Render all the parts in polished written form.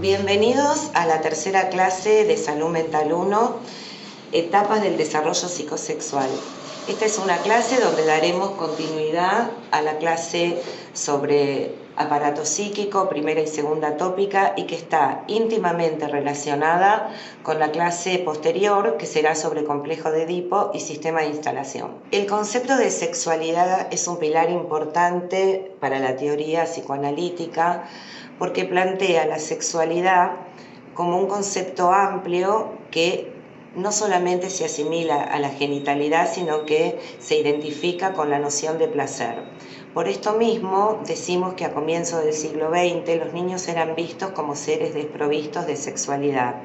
Bienvenidos a la tercera clase de Salud Mental 1, Etapas del Desarrollo Psicosexual. Esta es una clase donde daremos continuidad a la clase sobre aparato psíquico, primera y segunda tópica, y que está íntimamente relacionada con la clase posterior, que será sobre complejo de Edipo y sistema de instalación. El concepto de sexualidad es un pilar importante para la teoría psicoanalítica, porque plantea la sexualidad como un concepto amplio que no solamente se asimila a la genitalidad, sino que se identifica con la noción de placer. Por esto mismo decimos que a comienzos del siglo XX los niños eran vistos como seres desprovistos de sexualidad.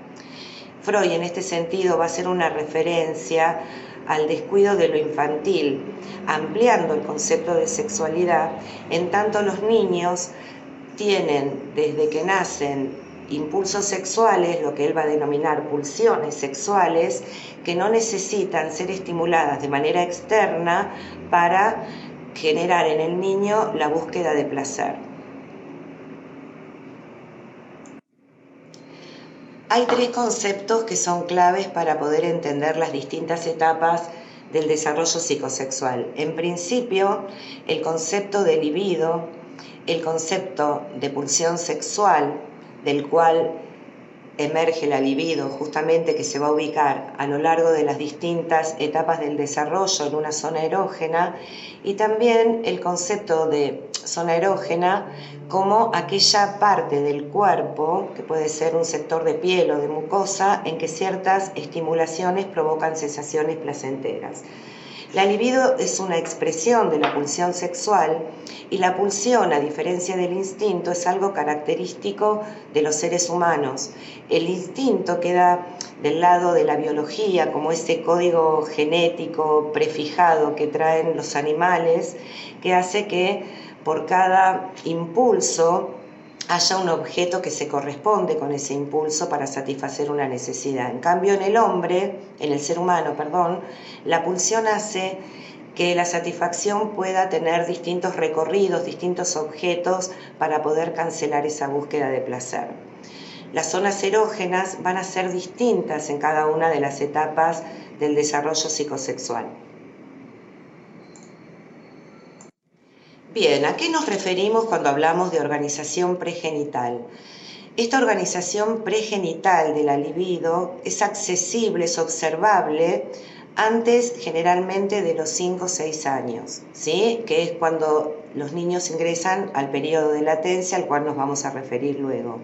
Freud en este sentido va a hacer una referencia al descuido de lo infantil, ampliando el concepto de sexualidad, en tanto los niños tienen desde que nacen impulsos sexuales, lo que él va a denominar pulsiones sexuales, que no necesitan ser estimuladas de manera externa para generar en el niño la búsqueda de placer. Hay tres conceptos que son claves para poder entender las distintas etapas del desarrollo psicosexual. En principio, el concepto de libido, el concepto de pulsión sexual, del cual emerge la libido, justamente que se va a ubicar a lo largo de las distintas etapas del desarrollo en una zona erógena, y también el concepto de zona erógena como aquella parte del cuerpo, que puede ser un sector de piel o de mucosa, en que ciertas estimulaciones provocan sensaciones placenteras. La libido es una expresión de la pulsión sexual, y la pulsión, a diferencia del instinto, es algo característico de los seres humanos. El instinto queda del lado de la biología, como ese código genético prefijado que traen los animales, que hace que por cada impulso haya un objeto que se corresponde con ese impulso para satisfacer una necesidad. En cambio, en el ser humano, la pulsión hace que la satisfacción pueda tener distintos recorridos, distintos objetos para poder cancelar esa búsqueda de placer. Las zonas erógenas van a ser distintas en cada una de las etapas del desarrollo psicosexual. Bien, ¿a qué nos referimos cuando hablamos de organización pregenital? Esta organización pregenital de la libido es accesible, es observable antes generalmente de los 5 o 6 años, ¿sí? Que es cuando los niños ingresan al periodo de latencia, al cual nos vamos a referir luego.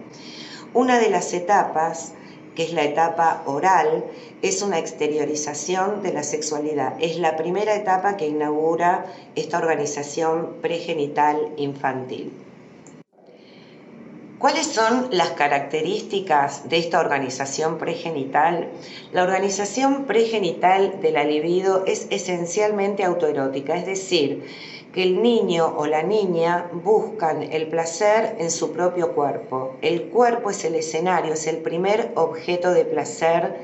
Una de las etapas, que es la etapa oral, es una exteriorización de la sexualidad. Es la primera etapa que inaugura esta organización pregenital infantil. ¿Cuáles son las características de esta organización pregenital? La organización pregenital de la libido es esencialmente autoerótica, es decir, que el niño o la niña buscan el placer en su propio cuerpo. El cuerpo es el escenario, es el primer objeto de placer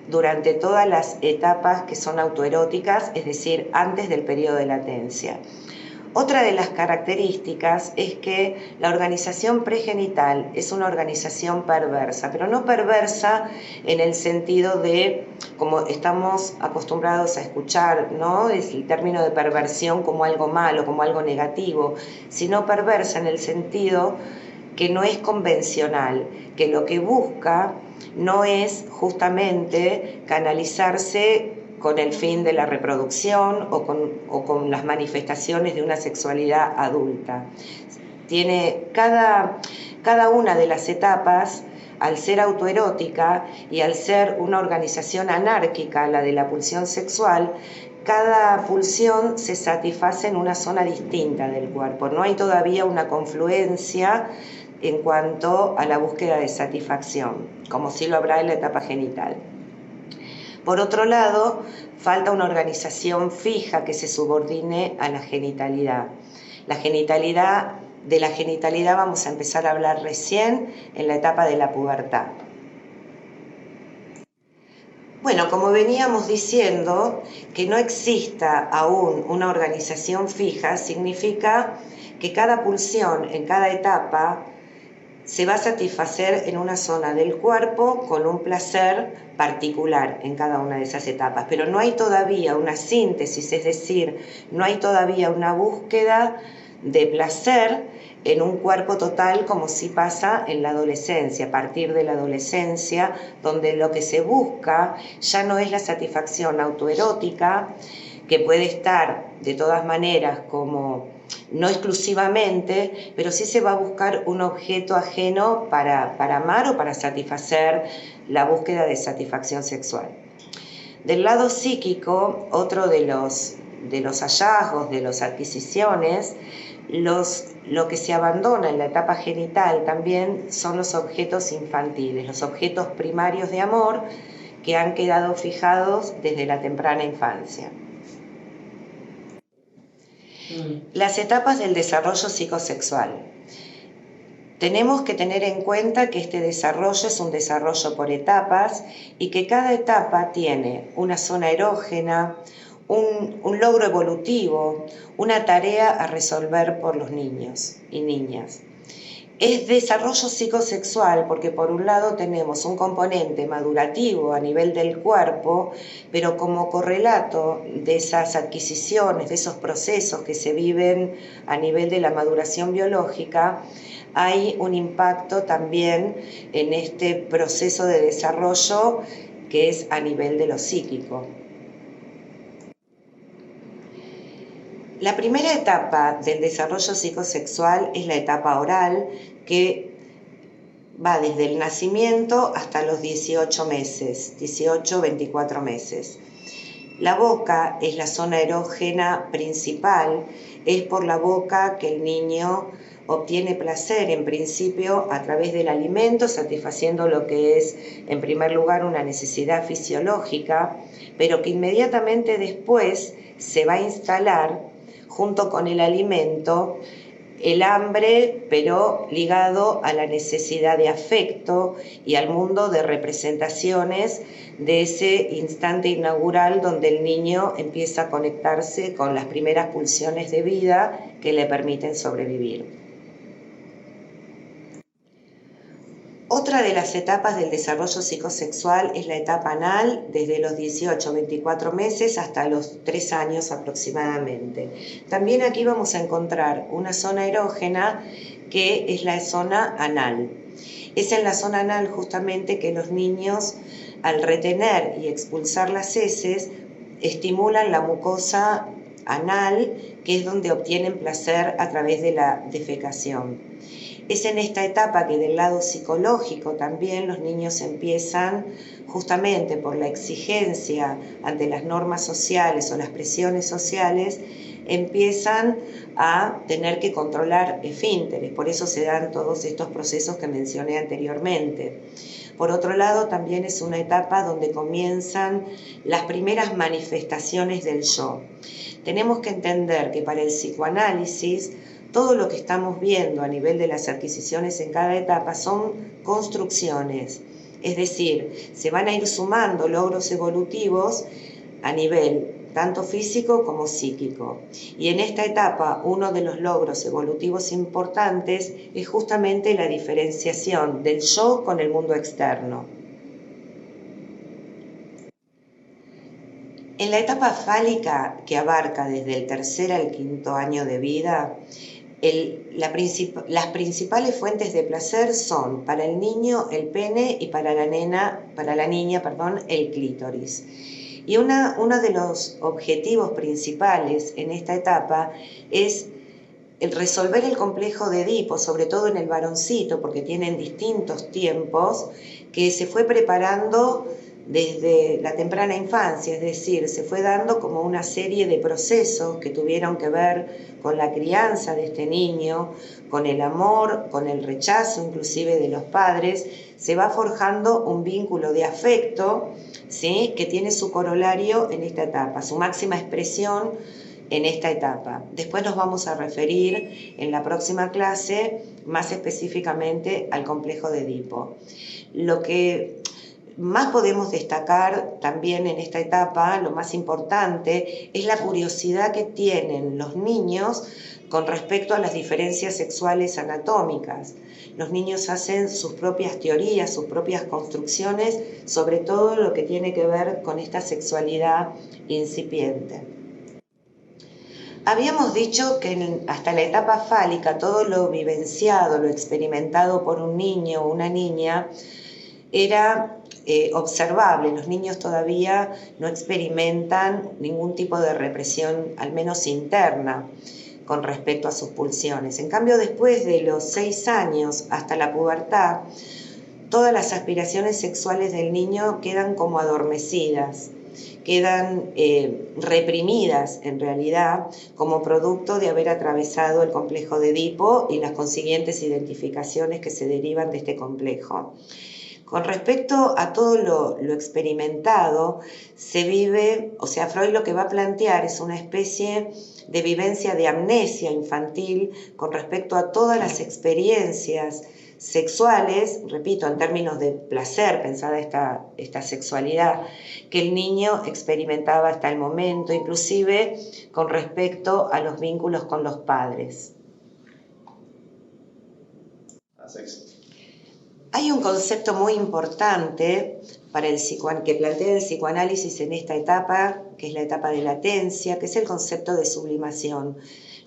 durante todas las etapas que son autoeróticas, es decir, antes del periodo de latencia. Otra de las características es que la organización pregenital es una organización perversa, pero no perversa en el sentido de, como estamos acostumbrados a escuchar, ¿no? Es el término de perversión como algo malo, como algo negativo, sino perversa en el sentido que no es convencional, que lo que busca no es justamente canalizarse con el fin de la reproducción o con las manifestaciones de una sexualidad adulta. Tiene cada una de las etapas, al ser autoerótica y al ser una organización anárquica, la de la pulsión sexual, cada pulsión se satisface en una zona distinta del cuerpo. No hay todavía una confluencia en cuanto a la búsqueda de satisfacción, como sí lo habrá en la etapa genital. Por otro lado, falta una organización fija que se subordine a la genitalidad. De la genitalidad vamos a empezar a hablar recién en la etapa de la pubertad. Bueno, como veníamos diciendo, que no exista aún una organización fija significa que cada pulsión en cada etapa se va a satisfacer en una zona del cuerpo con un placer particular en cada una de esas etapas, pero no hay todavía una síntesis, es decir, no hay todavía una búsqueda de placer en un cuerpo total como sí pasa en la adolescencia, a partir de la adolescencia, donde lo que se busca ya no es la satisfacción autoerótica, que puede estar de todas maneras como no exclusivamente, pero sí se va a buscar un objeto ajeno para amar o para satisfacer la búsqueda de satisfacción sexual. Del lado psíquico, otro de los hallazgos, de las adquisiciones, lo que se abandona en la etapa genital también son los objetos infantiles, los objetos primarios de amor que han quedado fijados desde la temprana infancia. Las etapas del desarrollo psicosexual. Tenemos que tener en cuenta que este desarrollo es un desarrollo por etapas y que cada etapa tiene una zona erógena, un logro evolutivo, una tarea a resolver por los niños y niñas. Es desarrollo psicosexual porque por un lado tenemos un componente madurativo a nivel del cuerpo, pero como correlato de esas adquisiciones, de esos procesos que se viven a nivel de la maduración biológica, hay un impacto también en este proceso de desarrollo que es a nivel de lo psíquico. La primera etapa del desarrollo psicosexual es la etapa oral, que va desde el nacimiento hasta los 18 meses, 18, 24 meses. La boca es la zona erógena principal, es por la boca que el niño obtiene placer en principio a través del alimento, satisfaciendo lo que es en primer lugar una necesidad fisiológica, pero que inmediatamente después se va a instalar junto con el alimento el hambre, pero ligado a la necesidad de afecto y al mundo de representaciones de ese instante inaugural donde el niño empieza a conectarse con las primeras pulsiones de vida que le permiten sobrevivir. Otra de las etapas del desarrollo psicosexual es la etapa anal, desde los 18 24 meses hasta los 3 años aproximadamente. También aquí vamos a encontrar una zona erógena que es la zona anal. Es en la zona anal justamente que los niños, al retener y expulsar las heces, estimulan la mucosa anal, que es donde obtienen placer a través de la defecación. Es en esta etapa que del lado psicológico también los niños empiezan, justamente por la exigencia ante las normas sociales o las presiones sociales, empiezan a tener que controlar esfínteres. Por eso se dan todos estos procesos que mencioné anteriormente. Por otro lado, también es una etapa donde comienzan las primeras manifestaciones del yo. Tenemos que entender que para el psicoanálisis, todo lo que estamos viendo a nivel de las adquisiciones en cada etapa son construcciones, es decir, se van a ir sumando logros evolutivos a nivel tanto físico como psíquico. Y en esta etapa uno de los logros evolutivos importantes es justamente la diferenciación del yo con el mundo externo. En la etapa fálica, que abarca desde el 3er al 5.º año de vida, las principales fuentes de placer son para el niño el pene y para la niña, el clítoris. Y uno de los objetivos principales en esta etapa es el resolver el complejo de Edipo, sobre todo en el varoncito, porque tienen distintos tiempos, que se fue preparando desde la temprana infancia, es decir, se fue dando como una serie de procesos que tuvieron que ver con la crianza de este niño, con el amor, con el rechazo inclusive de los padres. Se va forjando un vínculo de afecto, ¿sí?, que tiene su corolario en esta etapa, su máxima expresión en esta etapa. Después nos vamos a referir en la próxima clase más específicamente al complejo de Edipo. Lo que más podemos destacar también en esta etapa, lo más importante, es la curiosidad que tienen los niños con respecto a las diferencias sexuales anatómicas. Los niños hacen sus propias teorías, sus propias construcciones sobre todo lo que tiene que ver con esta sexualidad incipiente. Habíamos dicho que hasta la etapa fálica todo lo vivenciado, lo experimentado por un niño o una niña era observable. Los niños todavía no experimentan ningún tipo de represión, al menos interna, con respecto a sus pulsiones. En cambio, después de los 6 años hasta la pubertad, todas las aspiraciones sexuales del niño quedan como adormecidas, quedan reprimidas en realidad como producto de haber atravesado el complejo de Edipo y las consiguientes identificaciones que se derivan de este complejo. Con respecto a todo lo experimentado, se vive, o sea, Freud lo que va a plantear es una especie de vivencia de amnesia infantil con respecto a todas las experiencias sexuales, repito, en términos de placer, pensada esta sexualidad que el niño experimentaba hasta el momento, inclusive con respecto a los vínculos con los padres. Hay un concepto muy importante para que plantea el psicoanálisis en esta etapa, que es la etapa de latencia, que es el concepto de sublimación.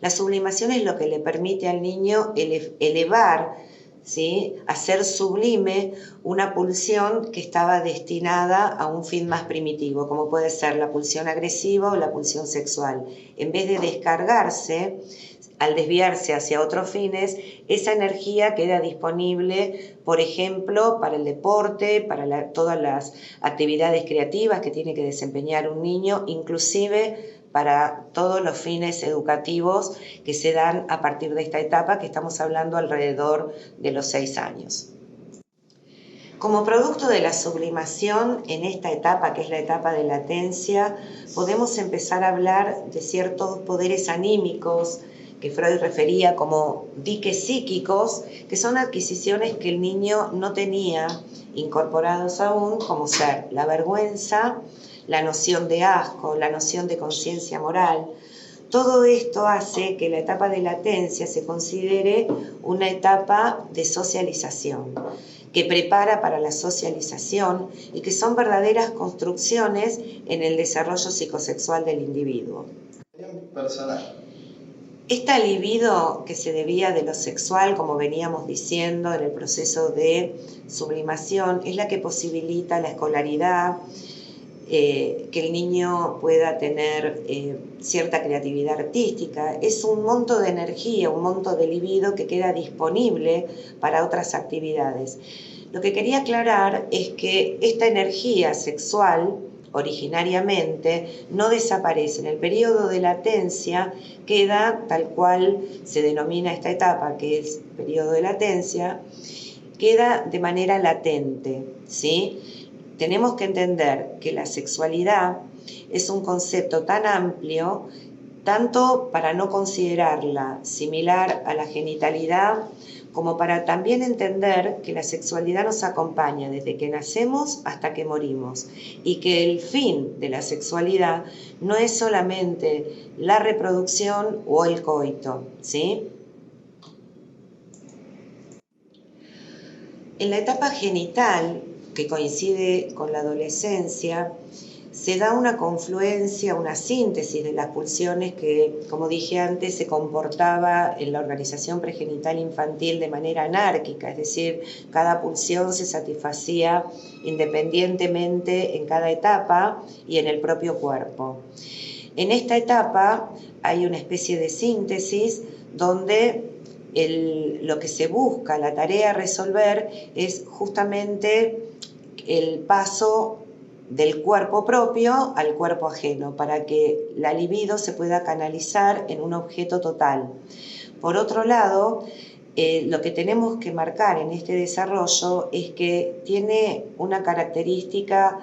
La sublimación es lo que le permite al niño elevar, ¿sí?, hacer sublime una pulsión que estaba destinada a un fin más primitivo, como puede ser la pulsión agresiva o la pulsión sexual. En vez de descargarse, al desviarse hacia otros fines, esa energía queda disponible, por ejemplo, para el deporte, para todas las actividades creativas que tiene que desempeñar un niño, inclusive para todos los fines educativos que se dan a partir de esta etapa, que estamos hablando alrededor de los 6 años. Como producto de la sublimación en esta etapa, que es la etapa de latencia, podemos empezar a hablar de ciertos poderes anímicos que Freud refería como diques psíquicos, que son adquisiciones que el niño no tenía incorporados aún, como ser la vergüenza, la noción de asco, la noción de conciencia moral. Todo esto hace que la etapa de latencia se considere una etapa de socialización, que prepara para la socialización y que son verdaderas construcciones en el desarrollo psicosexual del individuo. Personal. Esta libido que se debía de lo sexual, como veníamos diciendo en el proceso de sublimación, es la que posibilita la escolaridad, que el niño pueda tener cierta creatividad artística. Es un monto de energía, un monto de libido que queda disponible para otras actividades. Lo que quería aclarar es que esta energía sexual originariamente no desaparece. En el periodo de latencia queda tal cual se denomina esta etapa, que es periodo de latencia, queda de manera latente, ¿sí? Tenemos que entender que la sexualidad es un concepto tan amplio, tanto para no considerarla similar a la genitalidad, como para también entender que la sexualidad nos acompaña desde que nacemos hasta que morimos y que el fin de la sexualidad no es solamente la reproducción o el coito, ¿sí? En la etapa genital, que coincide con la adolescencia, se da una confluencia, una síntesis de las pulsiones que, como dije antes, se comportaba en la organización pregenital infantil de manera anárquica, es decir, cada pulsión se satisfacía independientemente en cada etapa y en el propio cuerpo. En esta etapa hay una especie de síntesis donde lo que se busca, la tarea a resolver, es justamente el paso del cuerpo propio al cuerpo ajeno, para que la libido se pueda canalizar en un objeto total. Por otro lado, lo que tenemos que marcar en este desarrollo es que tiene una característica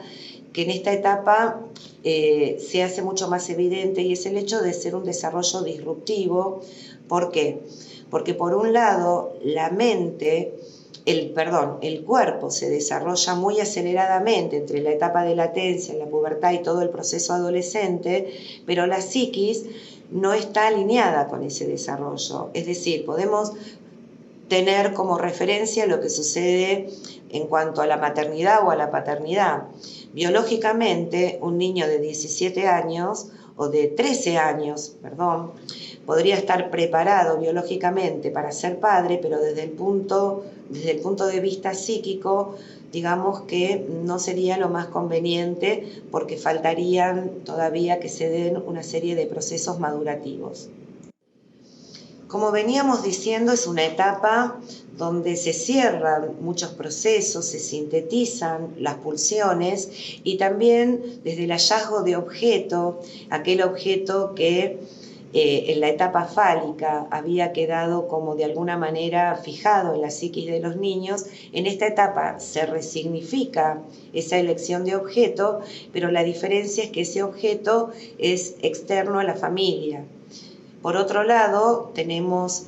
que en esta etapa se hace mucho más evidente, y es el hecho de ser un desarrollo disruptivo. ¿Por qué? Porque por un lado la mente, el cuerpo se desarrolla muy aceleradamente entre la etapa de latencia, la pubertad y todo el proceso adolescente, pero la psiquis no está alineada con ese desarrollo. Es decir, podemos tener como referencia lo que sucede en cuanto a la maternidad o a la paternidad. Biológicamente, un niño de 17 años o de 13 años, podría estar preparado biológicamente para ser padre, pero desde el punto de vista psíquico, digamos que no sería lo más conveniente porque faltarían todavía que se den una serie de procesos madurativos. Como veníamos diciendo, es una etapa donde se cierran muchos procesos, se sintetizan las pulsiones y también desde el hallazgo de objeto, aquel objeto que en la etapa fálica había quedado como de alguna manera fijado en la psiquis de los niños, en esta etapa se resignifica esa elección de objeto, pero la diferencia es que ese objeto es externo a la familia. Por otro lado, tenemos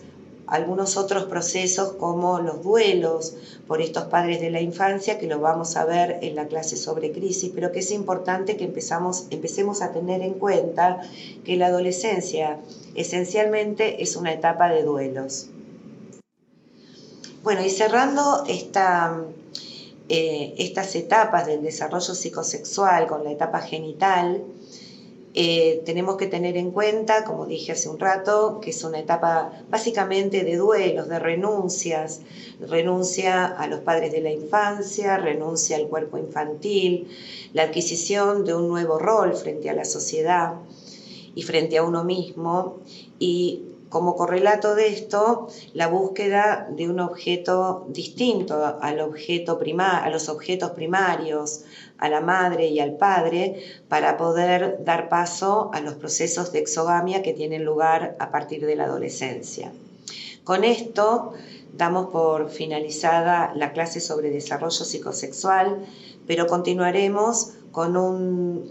algunos otros procesos como los duelos por estos padres de la infancia, que lo vamos a ver en la clase sobre crisis, pero que es importante que empecemos a tener en cuenta que la adolescencia esencialmente es una etapa de duelos. Bueno, y cerrando estas etapas del desarrollo psicosexual con la etapa genital, tenemos que tener en cuenta, como dije hace un rato, que es una etapa básicamente de duelos, de renuncias, renuncia a los padres de la infancia, renuncia al cuerpo infantil, la adquisición de un nuevo rol frente a la sociedad y frente a uno mismo, y como correlato de esto, la búsqueda de un objeto distinto a los objetos primarios, a la madre y al padre, para poder dar paso a los procesos de exogamia que tienen lugar a partir de la adolescencia. Con esto damos por finalizada la clase sobre desarrollo psicosexual, pero continuaremos con un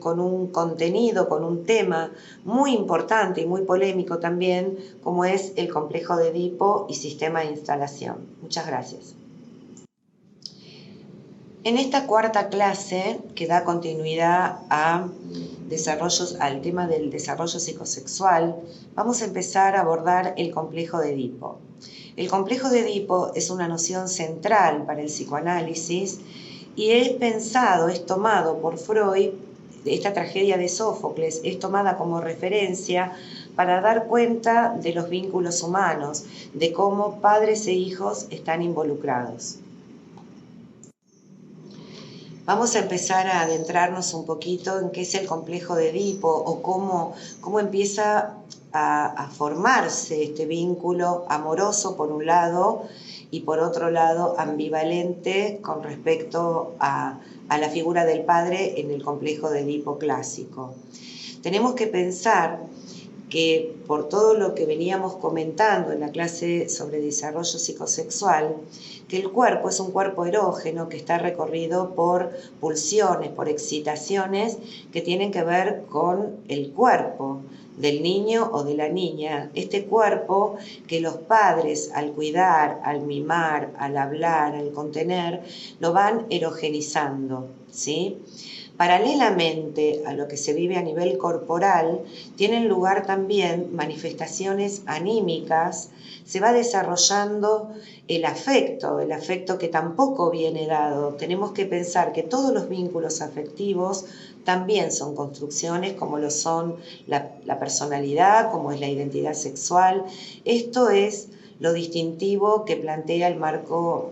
contenido, con un tema muy importante y muy polémico también, como es el complejo de Edipo y sistema de instalación. Muchas gracias. En esta cuarta clase, que da continuidad al tema del desarrollo psicosexual, vamos a empezar a abordar el complejo de Edipo. El complejo de Edipo es una noción central para el psicoanálisis y es tomado por Freud, esta tragedia de Sófocles, es tomada como referencia para dar cuenta de los vínculos humanos, de cómo padres e hijos están involucrados. Vamos a empezar a adentrarnos un poquito en qué es el complejo de Edipo o cómo empieza a formarse este vínculo amoroso por un lado y por otro lado ambivalente con respecto a la figura del padre en el complejo de Edipo clásico. Tenemos que pensar que por todo lo que veníamos comentando en la clase sobre desarrollo psicosexual, que el cuerpo es un cuerpo erógeno que está recorrido por pulsiones, por excitaciones que tienen que ver con el cuerpo del niño o de la niña. Este cuerpo que los padres al cuidar, al mimar, al hablar, al contener, lo van erogenizando, ¿sí? Paralelamente a lo que se vive a nivel corporal, tienen lugar también manifestaciones anímicas, se va desarrollando el afecto que tampoco viene dado. Tenemos que pensar que todos los vínculos afectivos también son construcciones, como lo son la personalidad, como es la identidad sexual. Esto es lo distintivo que plantea el marco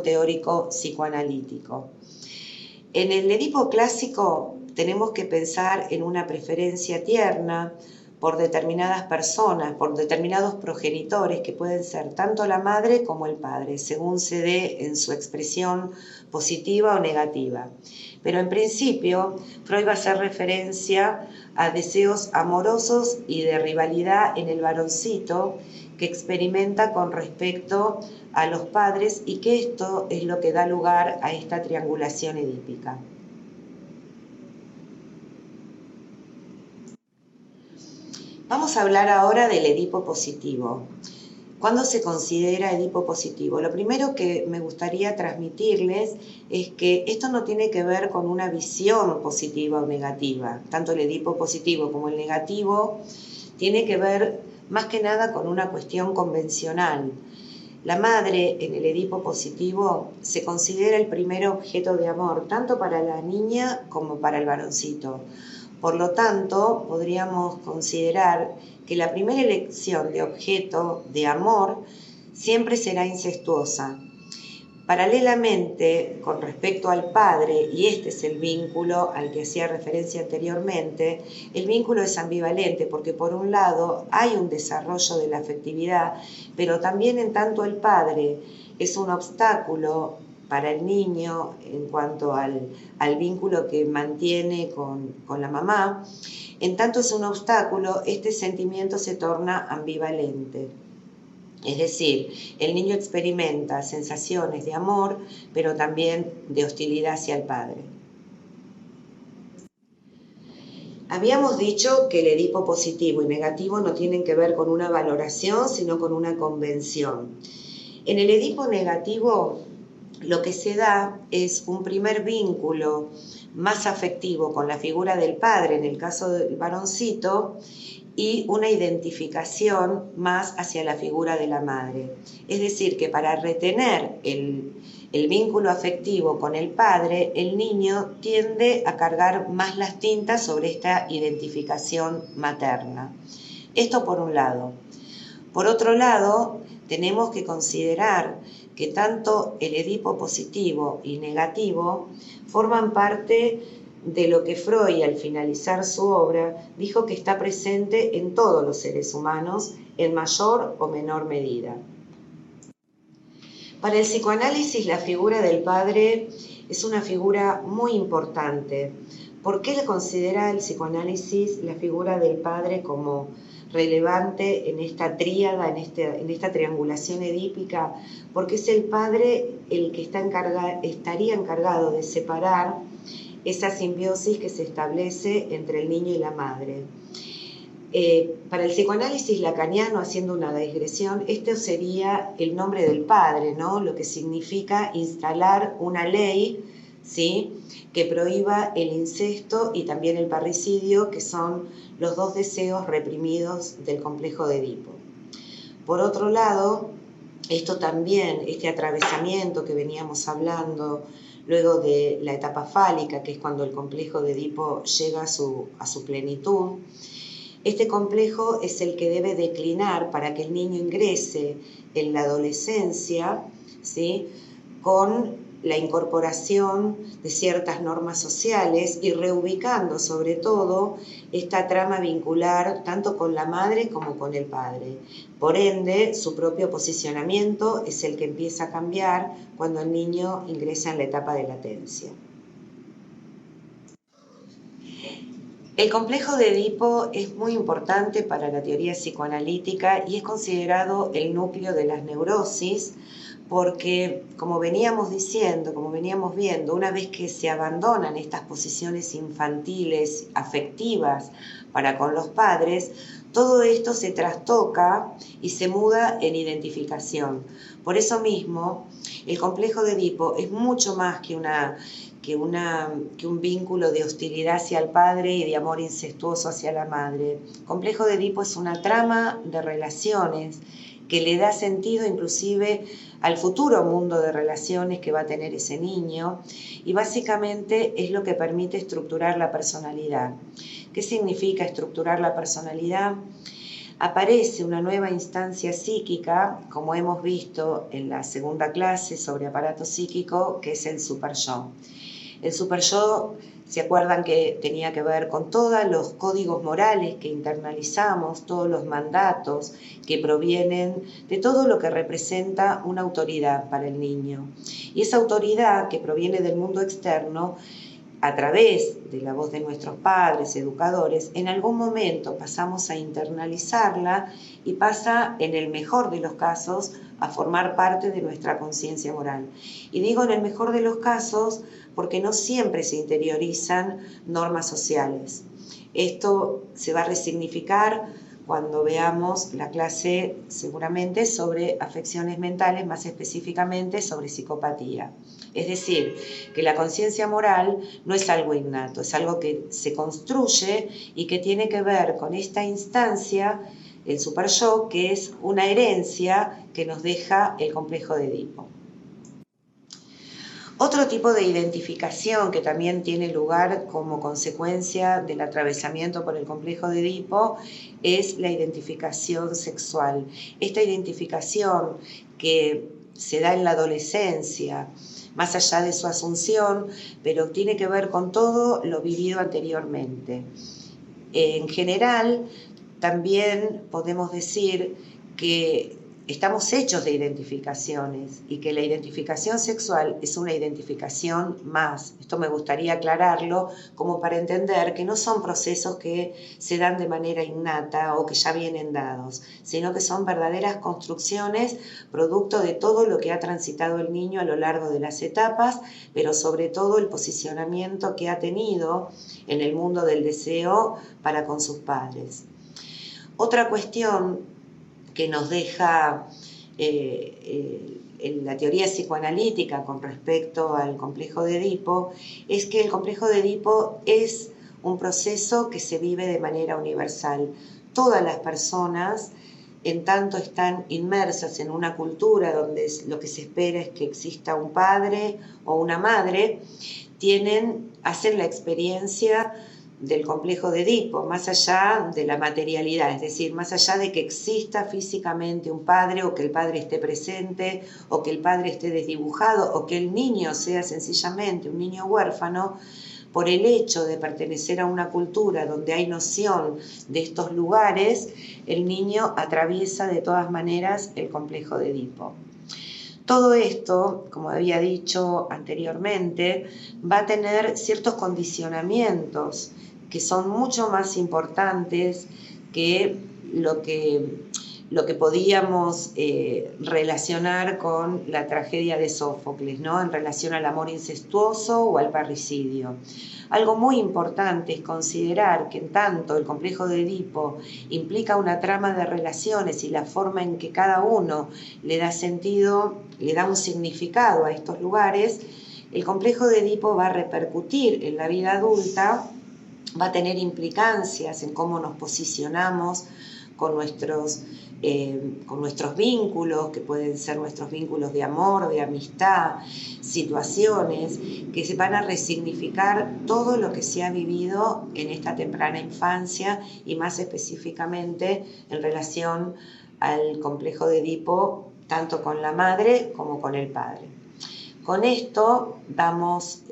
teórico psicoanalítico. En el Edipo clásico tenemos que pensar en una preferencia tierna por determinadas personas, por determinados progenitores que pueden ser tanto la madre como el padre, según se dé en su expresión positiva o negativa. Pero en principio, Freud va a hacer referencia a deseos amorosos y de rivalidad en el varoncito que experimenta con respecto a los padres y que esto es lo que da lugar a esta triangulación edípica. Vamos a hablar ahora del Edipo positivo. ¿Cuándo se considera Edipo positivo? Lo primero que me gustaría transmitirles es que esto no tiene que ver con una visión positiva o negativa. Tanto el Edipo positivo como el negativo tiene que ver más que nada con una cuestión convencional. La madre en el Edipo positivo se considera el primer objeto de amor, tanto para la niña como para el varoncito. Por lo tanto, podríamos considerar que la primera elección de objeto de amor siempre será incestuosa. Paralelamente, con respecto al padre, y este es el vínculo al que hacía referencia anteriormente, el vínculo es ambivalente porque por un lado hay un desarrollo de la afectividad, pero también en tanto el padre es un obstáculo para el niño en cuanto al vínculo que mantiene con la mamá, en tanto es un obstáculo, este sentimiento se torna ambivalente. Es decir, el niño experimenta sensaciones de amor, pero también de hostilidad hacia el padre. Habíamos dicho que el Edipo positivo y negativo no tienen que ver con una valoración, sino con una convención. En el Edipo negativo, lo que se da es un primer vínculo más afectivo con la figura del padre, en el caso del varoncito, y una identificación más hacia la figura de la madre. Es decir, que para retener el vínculo afectivo con el padre, el niño tiende a cargar más las tintas sobre esta identificación materna. Esto por un lado. Por otro lado, tenemos que considerar que tanto el Edipo positivo y negativo forman parte de lo que Freud, al finalizar su obra, dijo que está presente en todos los seres humanos en mayor o menor medida. Para el psicoanálisis, la figura del padre es una figura muy importante. ¿Por qué le considera el psicoanálisis la figura del padre como relevante en esta tríada, en esta triangulación edípica? Porque es el padre el que estaría encargado de separar esa simbiosis que se establece entre el niño y la madre. Para el psicoanálisis lacaniano, haciendo una digresión, este sería el nombre del padre, ¿no? Lo que significa instalar una ley, ¿sí?, que prohíba el incesto y también el parricidio, que son los dos deseos reprimidos del complejo de Edipo. Por otro lado, esto también, este atravesamiento que veníamos hablando, luego de la etapa fálica, que es cuando el complejo de Edipo llega a su plenitud, este complejo es el que debe declinar para que el niño ingrese en la adolescencia, ¿sí?, con la incorporación de ciertas normas sociales y reubicando sobre todo esta trama vincular tanto con la madre como con el padre. Por ende, su propio posicionamiento es el que empieza a cambiar cuando el niño ingresa en la etapa de latencia. El complejo de Edipo es muy importante para la teoría psicoanalítica y es considerado el núcleo de las neurosis porque, como veníamos diciendo, como veníamos viendo, una vez que se abandonan estas posiciones infantiles, afectivas para con los padres, todo esto se trastoca y se muda en identificación. Por eso mismo, el complejo de Edipo es mucho más que un vínculo de hostilidad hacia el padre y de amor incestuoso hacia la madre. El complejo de Edipo es una trama de relaciones que le da sentido inclusive al futuro mundo de relaciones que va a tener ese niño y básicamente es lo que permite estructurar la personalidad. ¿Qué significa estructurar la personalidad? Aparece una nueva instancia psíquica, como hemos visto en la segunda clase sobre aparato psíquico, que es el superyo. El superyo, ¿se acuerdan que tenía que ver con todos los códigos morales que internalizamos, todos los mandatos que provienen de todo lo que representa una autoridad para el niño? Y esa autoridad que proviene del mundo externo, a través de la voz de nuestros padres, educadores, en algún momento pasamos a internalizarla y pasa, en el mejor de los casos, a formar parte de nuestra conciencia moral. Y digo en el mejor de los casos porque no siempre se interiorizan normas sociales. Esto se va a resignificar cuando veamos la clase seguramente sobre afecciones mentales, más específicamente sobre psicopatía. Es decir, que la conciencia moral no es algo innato, es algo que se construye y que tiene que ver con esta instancia, el superyo, que es una herencia que nos deja el complejo de Edipo. Otro tipo de identificación que también tiene lugar como consecuencia del atravesamiento por el complejo de Edipo es la identificación sexual. Esta identificación que se da en la adolescencia, más allá de su asunción, pero tiene que ver con todo lo vivido anteriormente. En general, también podemos decir que estamos hechos de identificaciones y que la identificación sexual es una identificación más. Esto me gustaría aclararlo como para entender que no son procesos que se dan de manera innata o que ya vienen dados, sino que son verdaderas construcciones producto de todo lo que ha transitado el niño a lo largo de las etapas, pero sobre todo el posicionamiento que ha tenido en el mundo del deseo para con sus padres. Otra cuestión que nos deja la teoría psicoanalítica con respecto al complejo de Edipo es que el complejo de Edipo es un proceso que se vive de manera universal. Todas las personas, en tanto están inmersas en una cultura donde lo que se espera es que exista un padre o una madre, hacen la experiencia del complejo de Edipo, más allá de la materialidad, es decir, más allá de que exista físicamente un padre o que el padre esté presente o que el padre esté desdibujado o que el niño sea sencillamente un niño huérfano, por el hecho de pertenecer a una cultura donde hay noción de estos lugares, el niño atraviesa de todas maneras el complejo de Edipo. Todo esto, como había dicho anteriormente, va a tener ciertos condicionamientos que son mucho más importantes que lo que podíamos relacionar con la tragedia de Sófocles, ¿no? En relación al amor incestuoso o al parricidio. Algo muy importante es considerar que en tanto el complejo de Edipo implica una trama de relaciones y la forma en que cada uno le da sentido, le da un significado a estos lugares, el complejo de Edipo va a repercutir en la vida adulta, va a tener implicancias en cómo nos posicionamos con nuestros vínculos, que pueden ser nuestros vínculos de amor, de amistad, situaciones que se van a resignificar todo lo que se ha vivido en esta temprana infancia y más específicamente en relación al complejo de Edipo, tanto con la madre como con el padre. Con esto damos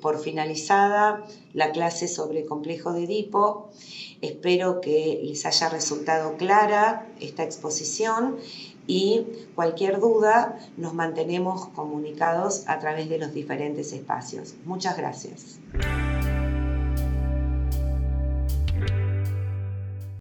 por finalizada la clase sobre el complejo de Edipo. Espero que les haya resultado clara esta exposición y cualquier duda nos mantenemos comunicados a través de los diferentes espacios. Muchas gracias.